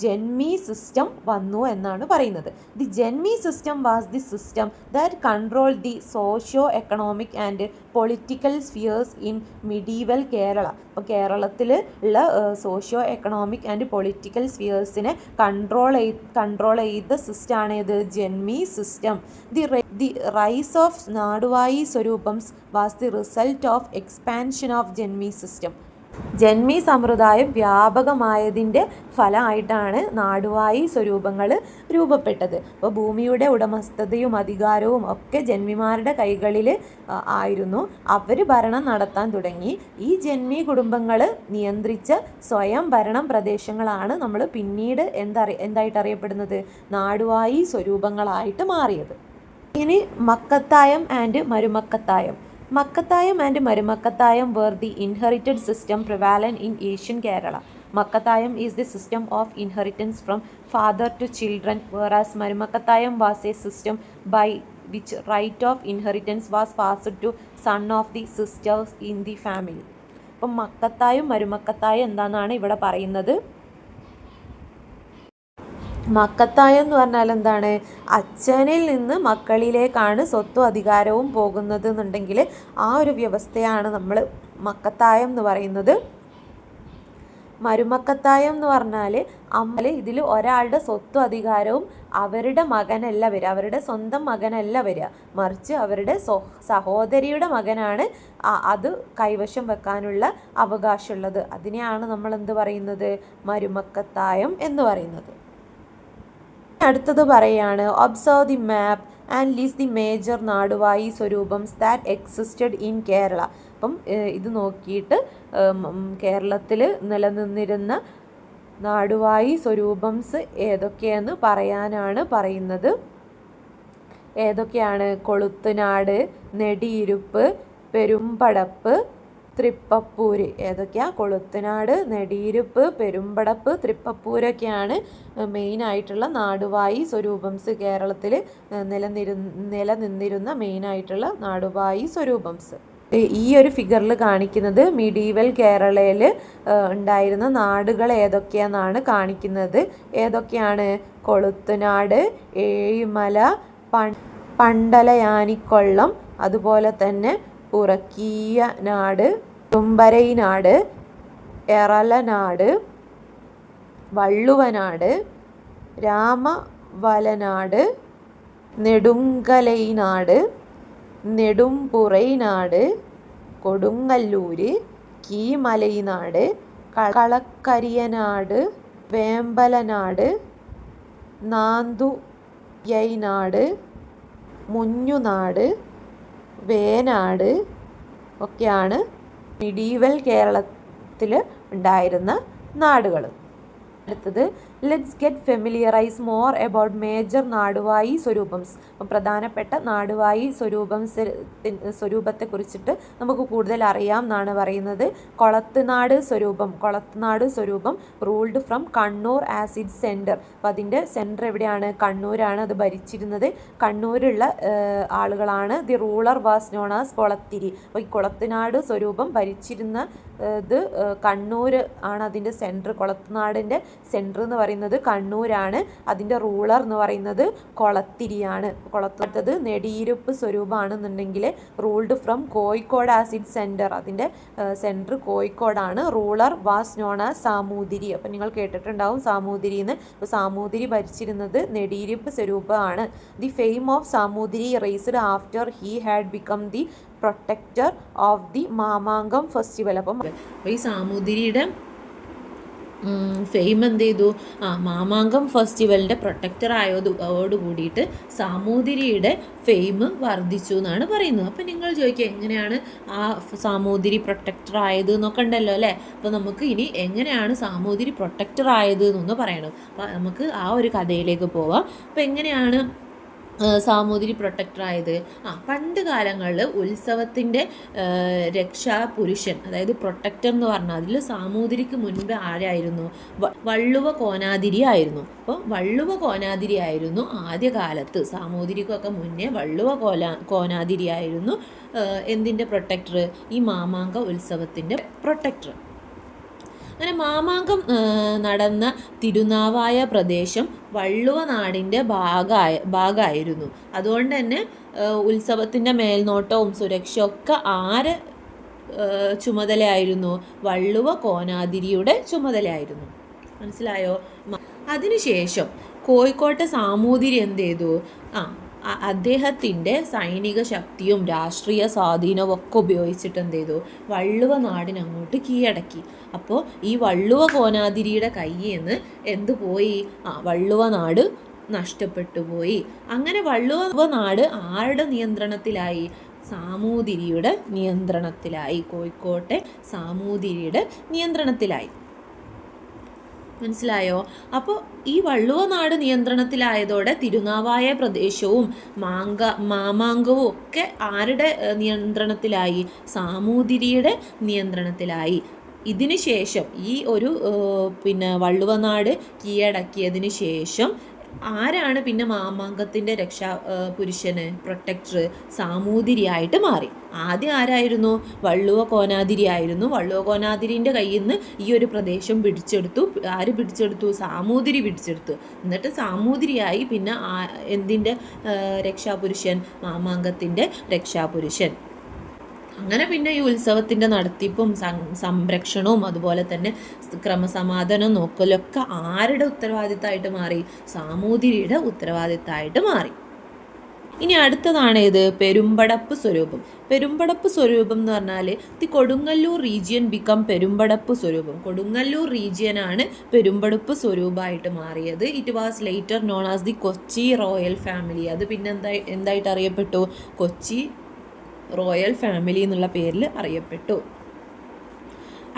ജന്മി സിസ്റ്റം വന്നു എന്നാണ് പറയുന്നത്. The Janmi system was the system that control the socio economic and political spheres in medieval Kerala. അപ്പോൾ കേരളത്തിൽ ഉള്ള സോഷ്യോ എക്കണോമിക് ആൻഡ് പൊളിറ്റിക്കൽ സ്ഫിയേഴ്സിനെ കൺട്രോൾ ചെയ്ത സിസ്റ്റമാണ് ഇത് ജന്മി system. The rise of Naduvazhi Swaroopams was the result of expansion of Janmi system. ജന്മി സമ്പ്രദായം വ്യാപകമായതിൻ്റെ ഫലമായിട്ടാണ് നാടുവായി സ്വരൂപങ്ങൾ രൂപപ്പെട്ടത്. അപ്പോൾ ഭൂമിയുടെ ഉടമസ്ഥതയും അധികാരവും ഒക്കെ ജന്മിമാരുടെ കൈകളിൽ ആയിരുന്നു. അവർ ഭരണം നടത്താൻ തുടങ്ങി. ഈ ജന്മി കുടുംബങ്ങൾ നിയന്ത്രിച്ച സ്വയം ഭരണം പ്രദേശങ്ങളാണ് നമ്മൾ പിന്നീട് എന്തായിട്ട് അറിയപ്പെടുന്നത്? നാടുവായി സ്വരൂപങ്ങളായിട്ട് മാറിയത്. ഇനി മക്കത്തായം and മരുമക്കത്തായം. Makkathayam and Marumakkatayam were the inherited system prevalent in Asian Kerala. Makkathayam is the system of inheritance from father to children, whereas Marumakkatayam was a system by which right of inheritance was passed to son of the sisters in the family. അപ്പം മക്കത്തായും മരുമക്കത്തായും എന്താണെന്നാണ് ഇവിടെ പറയുന്നത്. മക്കത്തായം എന്ന് പറഞ്ഞാൽ എന്താണ്? അച്ഛനിൽ നിന്ന് മക്കളിലേക്കാണ് സ്വത്തും അധികാരവും പോകുന്നത് എന്നുണ്ടെങ്കിൽ ആ ഒരു വ്യവസ്ഥയാണ് നമ്മൾ മക്കത്തായം എന്ന് പറയുന്നത്. മരുമക്കത്തായം എന്ന് പറഞ്ഞാൽ ഇതിൽ ഒരാളുടെ സ്വത്തും അധികാരവും അവരുടെ മകനല്ല വരിക, അവരുടെ സ്വന്തം മകനല്ല വരിക, മറിച്ച് അവരുടെ സഹോദരിയുടെ മകനാണ് അത് കൈവശം വെക്കാനുള്ള അവകാശമുള്ളത്. അതിനെയാണ് നമ്മൾ എന്ത് പറയുന്നത്? മരുമക്കത്തായം എന്ന് പറയുന്നത്. അടുത്തത് പറയാണ്, observe the map and list the major Naduvazhi Swaroopams that existed in Kerala. അപ്പം ഇത് നോക്കിയിട്ട് കേരളത്തിൽ നിലനിന്നിരുന്ന നാടുവായി സ്വരൂപംസ് ഏതൊക്കെയെന്ന് പറയാനാണ് പറയുന്നത്. ഏതൊക്കെയാണ്? കൊളുത്തുനാട്, നെടിയിരുപ്പ്, പെരുമ്പടപ്പ്, തൃപ്പപ്പൂര്. ഏതൊക്കെയാ? കൊളുത്തുനാട്, നെടിയിരുപ്പ്, പെരുമ്പടപ്പ്, തൃപ്പപ്പൂരൊക്കെയാണ് മെയിനായിട്ടുള്ള നാടുവായി സ്വരൂപംസ്. കേരളത്തിൽ നിലനിന്നിരുന്ന മെയിനായിട്ടുള്ള നാടുവായി സ്വരൂപംസ്. ഈ ഒരു ഫിഗറിൽ കാണിക്കുന്നത് മിഡീവൽ കേരളയിൽ ഉണ്ടായിരുന്ന നാടുകൾ ഏതൊക്കെയാണെന്നാണ് കാണിക്കുന്നത്. ഏതൊക്കെയാണ്? കൊളുത്തുനാട്, ഏഴിമല, പണ്ടലയാനിക്കൊള്ളം, അതുപോലെ തന്നെ പുറക്കീയനാട്, തുമ്പരൈനാട്, എറലനാട്, വള്ളുവനാട്, രാമവലനാട്, നെടുങ്കലൈനാട്, നെടുംപുറൈനാട്, കൊടുങ്ങല്ലൂര്, കീമലൈനാട്, കളക്കരിയനാട്, വേമ്പലനാട്, നാന്തുയൈനാട്, മുഞ്ഞുനാട്, വേനാട് ഒക്കെയാണ് മിഡീവൽ കേരളത്തിൽ ഉണ്ടായിരുന്ന നാടുകൾ. അടുത്തത്, let's get familiarise more about major Naduvazhi Swaroopams. അപ്പം പ്രധാനപ്പെട്ട നാടുവായി സ്വരൂപത്തെ കുറിച്ചിട്ട് നമുക്ക് കൂടുതൽ അറിയാം എന്നാണ് പറയുന്നത്. Kolathunadu Swaroopam ruled from Kannur as it centre. അപ്പം അതിൻ്റെ സെൻറ്റർ എവിടെയാണ്? കണ്ണൂരാണ്. അത് ഭരിച്ചിരുന്നത് കണ്ണൂരുള്ള ആളുകളാണ്. The ruler was known as Kolathiri. അപ്പോൾ ഈ കൊളത്തുനാട് സ്വരൂപം ഭരിച്ചിരുന്ന ഇത് കണ്ണൂർ ആണ് അതിൻ്റെ സെൻറ്റർ. കൊളത്തുനാടിൻ്റെ സെൻറ്റർ എന്ന് പറയുന്നത് കണ്ണൂരാണ്. അതിൻ്റെ റൂളർ എന്ന് പറയുന്നത് കൊളത്തിരിയാണ്. കൊളത്തത് നെടിയിരുപ്പ് സ്വരൂപമാണെന്നുണ്ടെങ്കിൽ ruled from Kozhikode as it centre. അതിൻ്റെ സെൻറ്റർ കോഴിക്കോടാണ്. Ruler was known as Samoothiri. അപ്പം നിങ്ങൾ കേട്ടിട്ടുണ്ടാവും സാമൂതിരി എന്ന്. അപ്പോൾ സാമൂതിരി ഭരിച്ചിരുന്നത് നെടിയിരുപ്പ് സ്വരൂപമാണ്. The fame of Samoothiri raised after he had become the protector of the Mamankam festival. അപ്പം ഈ സാമൂതിരിയുടെ ഫെയിം എന്ത് ചെയ്തു? മാമാങ്കം ഫെസ്റ്റിവലിൻ്റെ പ്രൊട്ടക്റ്റർ ആയതോട് കൂടിയിട്ട് സാമൂതിരിയുടെ ഫെയിം വർദ്ധിച്ചു എന്നാണ് പറയുന്നത്. അപ്പം നിങ്ങൾ ചോദിക്കുക എങ്ങനെയാണ് ആ സാമൂതിരി പ്രൊട്ടക്റ്റർ ആയത് എന്നൊക്കെ ഉണ്ടല്ലോ അല്ലേ? അപ്പോൾ നമുക്ക് ഇനി എങ്ങനെയാണ് സാമൂതിരി പ്രൊട്ടക്റ്റർ ആയത് എന്നൊന്ന് പറയണം. അപ്പോൾ നമുക്ക് ആ ഒരു കഥയിലേക്ക് പോവാം. അപ്പോൾ എങ്ങനെയാണ് സാമൂതിരി പ്രൊട്ടക്ടറായത്? പണ്ട് കാലങ്ങളിൽ ഉത്സവത്തിൻ്റെ രക്ഷാപുരുഷൻ, അതായത് പ്രൊട്ടക്ടർ എന്ന് പറഞ്ഞാൽ അതിൽ സാമൂതിരിക്ക് മുൻപ് ആരായിരുന്നു? വള്ളുവ കോനാതിരി ആയിരുന്നു. അപ്പോൾ വള്ളുവ കോനാതിരി ആയിരുന്നു ആദ്യകാലത്ത്. സാമൂതിരിക്കൊക്കെ മുന്നേ വള്ളുവ കോനാതിരി ആയിരുന്നു എന്തിൻ്റെ പ്രൊട്ടക്ടർ? ഈ മാമാങ്ക ഉത്സവത്തിൻ്റെ പ്രൊട്ടക്ടർ. അങ്ങനെ മാമാങ്കം നടന്ന തിരുനാവായ പ്രദേശം വള്ളുവ നാടിൻ്റെ ഭാഗമായിരുന്നു. അതുകൊണ്ട് തന്നെ ഉത്സവത്തിൻ്റെ മേൽനോട്ടവും സുരക്ഷയൊക്കെ ആര് ചുമതലയായിരുന്നു? വള്ളുവ കോനാതിരിയുടെ ചുമതലയായിരുന്നു. മനസ്സിലായോ? അതിനുശേഷം കോഴിക്കോട്ടെ സാമൂതിരി എന്ത് ചെയ്തു? അദ്ദേഹത്തിൻ്റെ സൈനിക ശക്തിയും രാഷ്ട്രീയ സ്വാധീനവും ഒക്കെ ഉപയോഗിച്ചിട്ട് എന്ത് ചെയ്തു? വള്ളുവ നാടിനങ്ങോട്ട് കീഴടക്കി. അപ്പോൾ ഈ വള്ളുവ കോനാതിരിയുടെ കയ്യിൽ നിന്ന് എന്ത് പോയി? വള്ളുവ നാട് നഷ്ടപ്പെട്ടു പോയി. അങ്ങനെ വള്ളുവ നാട് ആരുടെ നിയന്ത്രണത്തിലായി? സാമൂതിരിയുടെ നിയന്ത്രണത്തിലായി. കോഴിക്കോട്ടെ സാമൂതിരിയുടെ നിയന്ത്രണത്തിലായി. മനസ്സിലായോ? അപ്പോൾ ഈ വള്ളുവ നാട് നിയന്ത്രണത്തിലായതോടെ തിരുനാവായ പ്രദേശവും മാമാങ്കവും ഒക്കെ ആരുടെ നിയന്ത്രണത്തിലായി? സാമൂതിരിയുടെ നിയന്ത്രണത്തിലായി. ഇതിന് ശേഷം ഈ ഒരു വള്ളുവനാട് കീഴടക്കിയതിന് ശേഷം ആരാണ് പിന്നെ മാമാങ്കത്തിൻ്റെ രക്ഷാപുരുഷന് പ്രൊട്ടക്ടർ? സാമൂതിരിയായിട്ട് മാറി. ആദ്യം ആരായിരുന്നു? വള്ളുവ കോനാതിരി ആയിരുന്നു. വള്ളുവ കോനാതിരിൻ്റെ കയ്യിൽ നിന്ന് ഈ ഒരു പ്രദേശം പിടിച്ചെടുത്തു. ആര് പിടിച്ചെടുത്തു? സാമൂതിരി പിടിച്ചെടുത്തു. എന്നിട്ട് സാമൂതിരിയായി പിന്നെ എന്തിൻ്റെ രക്ഷാപുരുഷൻ? മാമാങ്കത്തിൻ്റെ രക്ഷാപുരുഷൻ. അങ്ങനെ പിന്നെ ഈ ഉത്സവത്തിൻ്റെ നടത്തിപ്പും സംരക്ഷണവും അതുപോലെ തന്നെ ക്രമസമാധാനം നോക്കലൊക്കെ ആരുടെ ഉത്തരവാദിത്തമായിട്ട് മാറി? സാമൂതിരിയുടെ ഉത്തരവാദിത്തമായിട്ട് മാറി. ഇനി അടുത്തതാണ് ഏത്? പെരുമ്പടപ്പ് സ്വരൂപം. പെരുമ്പടപ്പ് സ്വരൂപം എന്ന് പറഞ്ഞാൽ the Kodungallur region become Perumpadappu സ്വരൂപം. കൊടുങ്ങല്ലൂർ റീജിയനാണ് പെരുമ്പടപ്പ് സ്വരൂപമായിട്ട് മാറിയത്. It was later known as the Kochi royal family. അത് പിന്നെ എന്തായിട്ട് അറിയപ്പെട്ടു? കൊച്ചി റോയൽ ഫാമിലി എന്നുള്ള പേരിൽ അറിയപ്പെട്ടു.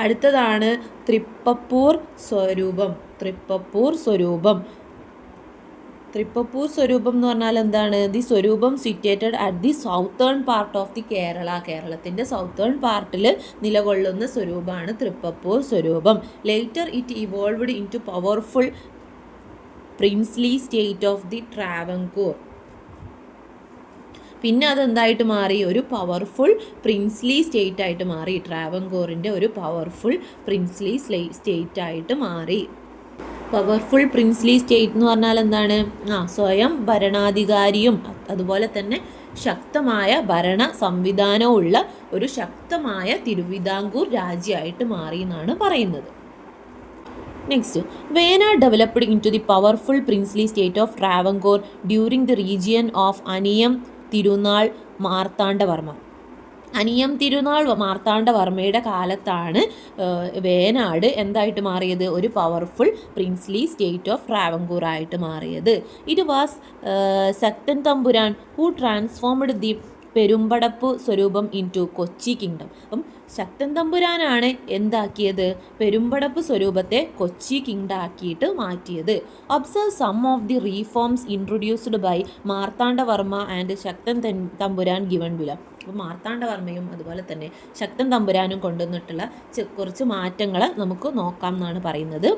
അടുത്തതാണ് തൃപ്പപ്പൂർ സ്വരൂപം. തൃപ്പപ്പൂർ സ്വരൂപം. തൃപ്പപ്പൂർ സ്വരൂപം എന്ന് പറഞ്ഞാൽ എന്താണ്? The swaroopam situated at the southern part of the Kerala. കേരളത്തിൻ്റെ സൗത്തേൺ പാർട്ടിൽ നിലകൊള്ളുന്ന സ്വരൂപമാണ് തൃപ്പപ്പൂർ സ്വരൂപം. Later it evolved into powerful princely state of the Travancore. പിന്നെ അതെന്തായിട്ട് മാറി? ഒരു പവർഫുൾ പ്രിൻസ്ലി സ്റ്റേറ്റ് ആയിട്ട് മാറി. ട്രാവൻകൂറിൻ്റെ ഒരു പവർഫുൾ പ്രിൻസ്ലി സ്റ്റേറ്റ് ആയിട്ട് മാറി. പവർഫുൾ പ്രിൻസ്ലി സ്റ്റേറ്റ് എന്ന് പറഞ്ഞാൽ എന്താണ്? സ്വയം ഭരണാധികാരിയും അതുപോലെ തന്നെ ശക്തമായ ഭരണ സംവിധാനമുള്ള ഒരു ശക്തമായ തിരുവിതാംകൂർ രാജ്യമായിട്ട് മാറി എന്നാണ് പറയുന്നത്. Next, Venad developed in to the powerful princely state of Travancore during the region of അനിയം തിരുനാൾ മാർത്താണ്ഡവർമ്മ. അനിയം തിരുനാൾ മാർത്താണ്ഡവർമ്മയുടെ കാലത്താണ് വേനാട് എന്തായിട്ട് മാറിയത്? ഒരു powerful princely state of Travancore ആയിട്ട് മാറിയത്. It was Sakthan Thampuran who transformed the Perumpadappu സ്വരൂപം ഇൻ ടു കൊച്ചി കിങ്ഡം. അപ്പം ശക്തൻ തമ്പുരാനാണ് എന്താക്കിയത്? പെരുമ്പടപ്പ് സ്വരൂപത്തെ കൊച്ചി കിങ്ഡം ആക്കിയിട്ട് മാറ്റിയത്. Observe some of the reforms introduced by Marthanda Varma and Sakthan Thampuran given below. അപ്പോൾ മാർത്താണ്ഡവർമ്മയും അതുപോലെ തന്നെ ശക്തൻ തമ്പുരാനും കൊണ്ടുവന്നിട്ടുള്ള കുറച്ച് മാറ്റങ്ങൾ നമുക്ക് നോക്കാം എന്നാണ് പറയുന്നത്.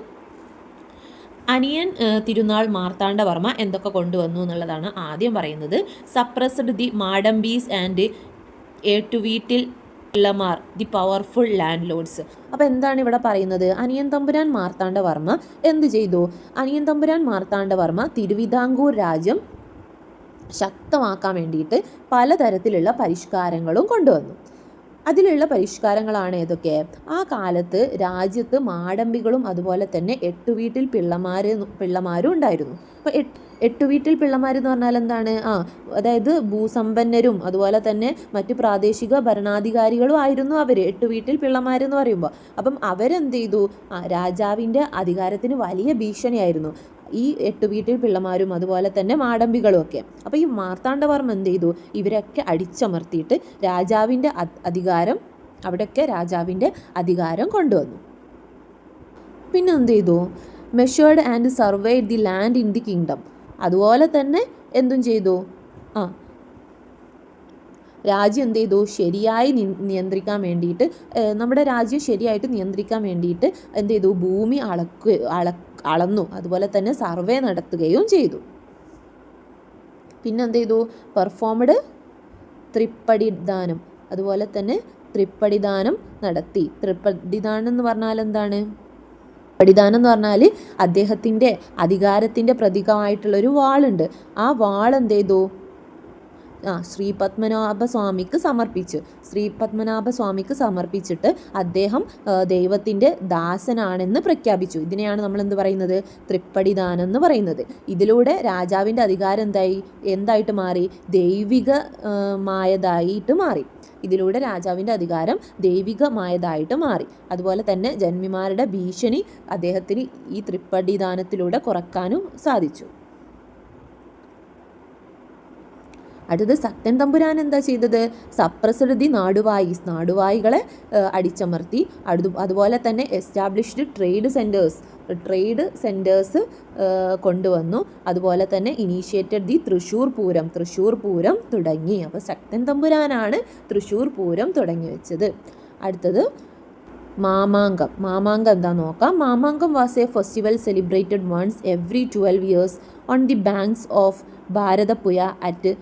അനിയൻ തിരുനാൾ മാർത്താണ്ഡവർമ്മ എന്തൊക്കെ കൊണ്ടുവന്നു എന്നുള്ളതാണ് ആദ്യം പറയുന്നത്. Suppressed the Madambis and Ettuveettil Pillamar the powerful land lords. അപ്പോൾ എന്താണ് ഇവിടെ പറയുന്നത്? അനിയൻ തമ്പുരാൻ മാർത്താണ്ഡവർമ്മ എന്ത് ചെയ്തു? അനിയൻ തമ്പുരാൻ മാർത്താണ്ഡവർമ്മ തിരുവിതാംകൂർ രാജ്യം ശക്തമാക്കാൻ വേണ്ടിയിട്ട് പലതരത്തിലുള്ള പരിഷ്കാരങ്ങളും കൊണ്ടുവന്നു. അതിലുള്ള പരിഷ്കാരങ്ങളാണ് ഏതൊക്കെ? ആ കാലത്ത് രാജ്യത്ത് മാടമ്പികളും അതുപോലെ തന്നെ എട്ടുവീട്ടിൽ പിള്ളമാരും ഉണ്ടായിരുന്നു. അപ്പോൾ എട്ടുവീട്ടിൽ പിള്ളമാരെന്ന് പറഞ്ഞാൽ എന്താണ്? അതായത് ഭൂസമ്പന്നരും അതുപോലെ തന്നെ മറ്റു പ്രാദേശിക ഭരണാധികാരികളും ആയിരുന്നു അവർ. എട്ടുവീട്ടിൽ പിള്ളമാരെന്ന് പറയുമ്പോൾ അപ്പം അവരെന്ത് ചെയ്തു? രാജാവിൻ്റെ അധികാരത്തിന് വലിയ ഭീഷണിയായിരുന്നു ഈ എട്ടുവീട്ടിൽ പിള്ളമാരും അതുപോലെ തന്നെ മാടമ്പികളും ഒക്കെ. അപ്പോൾ ഈ മാർത്താണ്ഡവർമ്മ എന്ത് ചെയ്തു? ഇവരൊക്കെ അടിച്ചമർത്തിയിട്ട് രാജാവിൻ്റെ അധികാരം അവിടെയൊക്കെ രാജാവിൻ്റെ അധികാരം കൊണ്ടുവന്നു. പിന്നെ എന്ത് ചെയ്തു? Measured and surveyed the land in the kingdom. അതുപോലെ തന്നെ എന്തും ചെയ്തു? രാജ്യം എന്ത് ചെയ്തു? ശരിയായി നിയന്ത്രിക്കാൻ വേണ്ടിയിട്ട്, നമ്മുടെ രാജ്യം ശരിയായിട്ട് നിയന്ത്രിക്കാൻ വേണ്ടിയിട്ട് എന്ത് ചെയ്തു? ഭൂമി അളന്നു അതുപോലെ തന്നെ സർവേ നടത്തുകയും ചെയ്തു. പിന്നെന്ത് ചെയ്തു? പെർഫോംഡ് തൃപ്പടിദാനം. അതുപോലെ തന്നെ തൃപ്പടിദാനം നടത്തി. തൃപ്പടിദാനം എന്ന് പറഞ്ഞാൽ എന്താണ്? പടിദാനം എന്ന് പറഞ്ഞാൽ അദ്ദേഹത്തിൻ്റെ അധികാരത്തിൻ്റെ പ്രതീകമായിട്ടുള്ളൊരു വാളുണ്ട്. ആ വാൾ എന്ത് ചെയ്തു? ശ്രീ പത്മനാഭസ്വാമിക്ക് സമർപ്പിച്ചു. ശ്രീ പത്മനാഭസ്വാമിക്ക് സമർപ്പിച്ചിട്ട് അദ്ദേഹം ദൈവത്തിൻ്റെ ദാസനാണെന്ന് പ്രഖ്യാപിച്ചു. ഇതിനെയാണ് നമ്മൾ എന്ത് പറയുന്നത്? തൃപ്പടിദാനം എന്ന് പറയുന്നത്. ഇതിലൂടെ രാജാവിൻ്റെ അധികാരം എന്തായിട്ട് മാറി? ദൈവികമായതായിട്ട് മാറി. ഇതിലൂടെ രാജാവിൻ്റെ അധികാരം ദൈവികമായതായിട്ട് മാറി. അതുപോലെ തന്നെ ജന്മിമാരുടെ ഭീഷണി അദ്ദേഹത്തിന് ഈ തൃപ്പടിദാനത്തിലൂടെ കുറക്കാനും സാധിച്ചു. അടുത്തത് ശക്തൻ തമ്പുരാൻ എന്താ ചെയ്തത്? സപ്രസ്ഡ് ദി നാടുവായികളെ അടിച്ചമർത്തി. അതുപോലെ തന്നെ എസ്റ്റാബ്ലിഷ്ഡ് ട്രേഡ് സെൻറ്റേഴ്സ് കൊണ്ടുവന്നു. അതുപോലെ തന്നെ ഇനീഷ്യേറ്റഡ് ദി തൃശ്ശൂർ പൂരം തുടങ്ങി. അപ്പോൾ ശക്തൻ തമ്പുരാനാണ് തൃശ്ശൂർ പൂരം തുടങ്ങി വെച്ചത്. അടുത്തത് മാമാങ്കം എന്താ നോക്കാം. Mamankam was a festival celebrated once every 12 years on the banks of Bharathappuzha at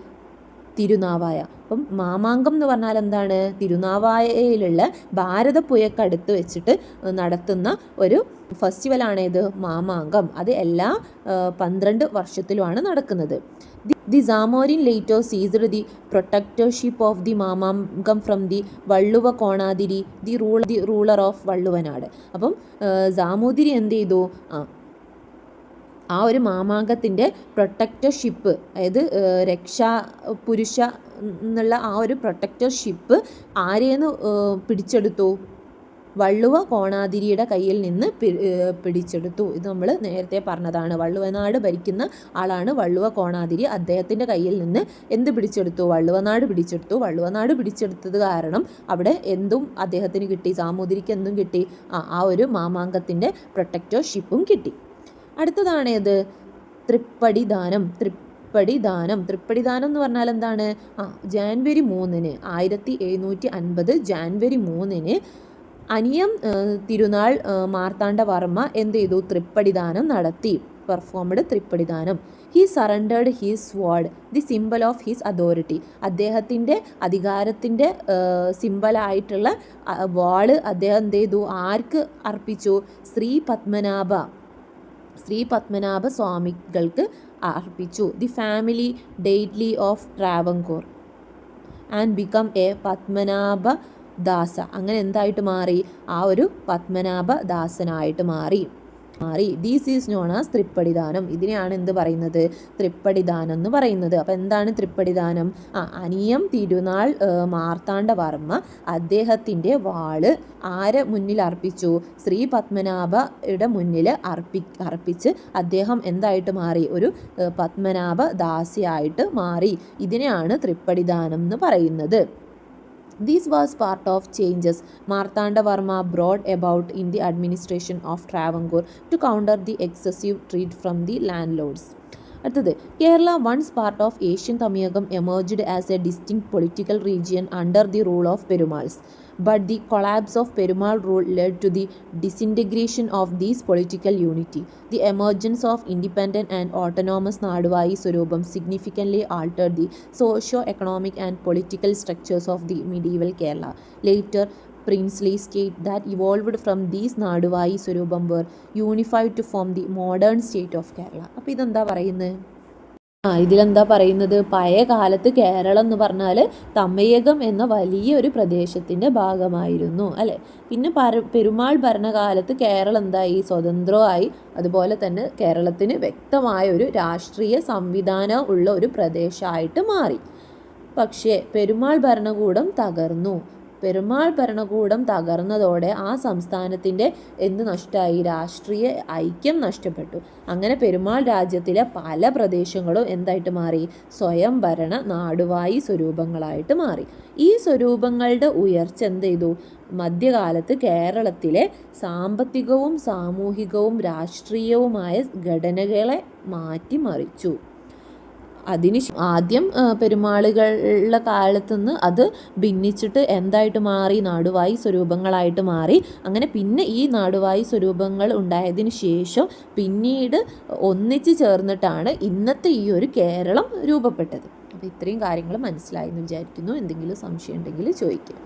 Thirunavaya. അപ്പം മാമാങ്കം എന്ന് പറഞ്ഞാൽ എന്താണ്? തിരുനാവായയിലുള്ള ഭാരതപ്പുഴക്കടുത്ത് വെച്ചിട്ട് നടത്തുന്ന ഒരു ഫെസ്റ്റിവലാണേത്? മാമാങ്കം. അത് എല്ലാ 12 വർഷത്തിലുമാണ് നടക്കുന്നത്. The Zamorin later seized the protectorship of the Mamangam from the Valluva Konadiri, the ruler of Valluvanad. അപ്പം സാമൂതിരി എന്ത് ചെയ്തു, ആ ഒരു മാമാങ്കത്തിൻ്റെ പ്രൊട്ടക്ടർഷിപ്പ്, അതായത് രക്ഷാ പുരുഷ എന്നുള്ള ആ ഒരു പ്രൊട്ടക്ടർഷിപ്പ് ആരെയെന്ന് പിടിച്ചെടുത്തു, വള്ളുവ കോണാതിരിയുടെ കയ്യിൽ നിന്ന് പിടിച്ചെടുത്തു. ഇത് നമ്മൾ നേരത്തെ പറഞ്ഞതാണ്. വള്ളുവനാട് ഭരിക്കുന്ന ആളാണ് വള്ളുവ കോണാതിരി. അദ്ദേഹത്തിൻ്റെ കയ്യിൽ നിന്ന് എന്ത് പിടിച്ചെടുത്തു, വള്ളുവനാട് പിടിച്ചെടുത്തു. വള്ളുവനാട് പിടിച്ചെടുത്തത് കാരണം അവിടെ എന്തും അദ്ദേഹത്തിന് കിട്ടി, സാമൂതിരിക്ക് എന്തും കിട്ടി, ആ ഒരു മാമാങ്കത്തിൻ്റെ പ്രൊട്ടക്ടർഷിപ്പും കിട്ടി. അടുത്തതാണ് ഏത്, തൃപ്പടിദാനം. തൃപ്പടിദാനം എന്ന് പറഞ്ഞാൽ എന്താണ്, ജാനുവരി 3-ന് 1750 ജാനുവരി 3-ന് അനിയം തിരുനാൾ മാർത്താണ്ഡവർമ്മ എന്ത് ചെയ്തു, തൃപ്പടിദാനം നടത്തി, performed Thrippadidanam. He surrendered his sword, the symbol of his authority. അദ്ദേഹത്തിൻ്റെ അധികാരത്തിൻ്റെ സിംബലായിട്ടുള്ള വാള് അദ്ദേഹം എന്ത് ചെയ്തു, ആർക്ക് അർപ്പിച്ചു, ശ്രീ പത്മനാഭ സ്വാമികൾക്ക് അർപ്പിച്ചു. The family deity of Travancore and become a Padmanabha Dasa. അങ്ങനെ എന്തായിട്ട് മാറി, ആ ഒരു പത്മനാഭദാസനായിട്ട് മാറി. These is known as Thrippadidanam. ഇതിനെയാണ് എന്ത് പറയുന്നത്, തൃപ്പടിദാനം എന്ന് പറയുന്നത്. അപ്പോൾ എന്താണ് തൃപ്പടിദാനം, അനിയം തിരുനാൾ മാർത്താണ്ഡവർമ്മ അദ്ദേഹത്തിൻ്റെ വാള് ആരെ മുന്നിൽ അർപ്പിച്ചു, ശ്രീ പത്മനാഭയുടെ മുന്നിൽ അർപ്പിച്ച് അദ്ദേഹം എന്തായിട്ട് മാറി, ഒരു പത്മനാഭദാസിയായിട്ട് മാറി. ഇതിനെയാണ് തൃപ്പടിദാനം എന്ന് പറയുന്നത്. This was part of changes Marthandavarma brought about in the administration of Travancore to counter the excessive trade from the landlords. അടുത്തത്, Kerala once part of Asian Tamiyagam emerged as a distinct political region under the rule of Perumals. But the collapse of Perumal rule led to the disintegration of this political unity. The emergence of independent and autonomous Naduvayi Swarupam significantly altered the socio-economic and political structures of the medieval Kerala. Later, princely state that evolved from these Naduvayi Swarupam were unified to form the modern state of Kerala. അപ്പോൾ ഇതെന്താ പറയുന്നത്, ഇതിലെന്താ പറയുന്നത്, പഴയ കാലത്ത് കേരളം എന്ന് പറഞ്ഞാൽ തമയകം എന്ന വലിയൊരു പ്രദേശത്തിൻ്റെ ഭാഗമായിരുന്നു അല്ലേ. പിന്നെ പെരുമാൾ ഭരണകാലത്ത് കേരളം എന്തായി, സ്വതന്ത്രമായി. അതുപോലെ തന്നെ കേരളത്തിന് വ്യക്തമായ ഒരു രാഷ്ട്രീയ സംവിധാനം ഉള്ള ഒരു പ്രദേശമായിട്ട് മാറി. പക്ഷേ പെരുമാൾ ഭരണകൂടം തകർന്നു. പെരുമാൾ ഭരണകൂടം തകർന്നതോടെ ആ സംസ്ഥാനത്തിൻ്റെ എന്ത് നഷ്ടമായി, രാഷ്ട്രീയ ഐക്യം നഷ്ടപ്പെട്ടു. അങ്ങനെ പെരുമാൾ രാജ്യത്തിലെ പല പ്രദേശങ്ങളും എന്തായിട്ട് മാറി, സ്വയം ഭരണ നാടുവായി സ്വരൂപങ്ങളായിട്ട് മാറി. ഈ സ്വരൂപങ്ങളുടെ ഉയർച്ച എന്ത് ചെയ്തു, മധ്യകാലത്ത് കേരളത്തിലെ സാമ്പത്തികവും സാമൂഹികവും രാഷ്ട്രീയവുമായ ഘടനകളെ മാറ്റിമറിച്ചു. അതിന് ആദ്യം പെരുമാളുകളുടെ കാലത്തുനിന്ന് അത് ഭിന്നിച്ചിട്ട് എന്തായിട്ട് മാറി, നാടുവായി സ്വരൂപങ്ങളായിട്ട് മാറി. അങ്ങനെ പിന്നെ ഈ നാടുവായി സ്വരൂപങ്ങൾ ഉണ്ടായതിന് ശേഷം പിന്നീട് ഒന്നിച്ച് ചേർന്നിട്ടാണ് ഇന്നത്തെ ഈ ഒരു കേരളം രൂപപ്പെട്ടത്. അപ്പോൾ ഇത്രയും കാര്യങ്ങൾ മനസ്സിലായെന്ന് വിചാരിക്കുന്നു. എന്തെങ്കിലും സംശയം ഉണ്ടെങ്കിൽ ചോദിക്കാം.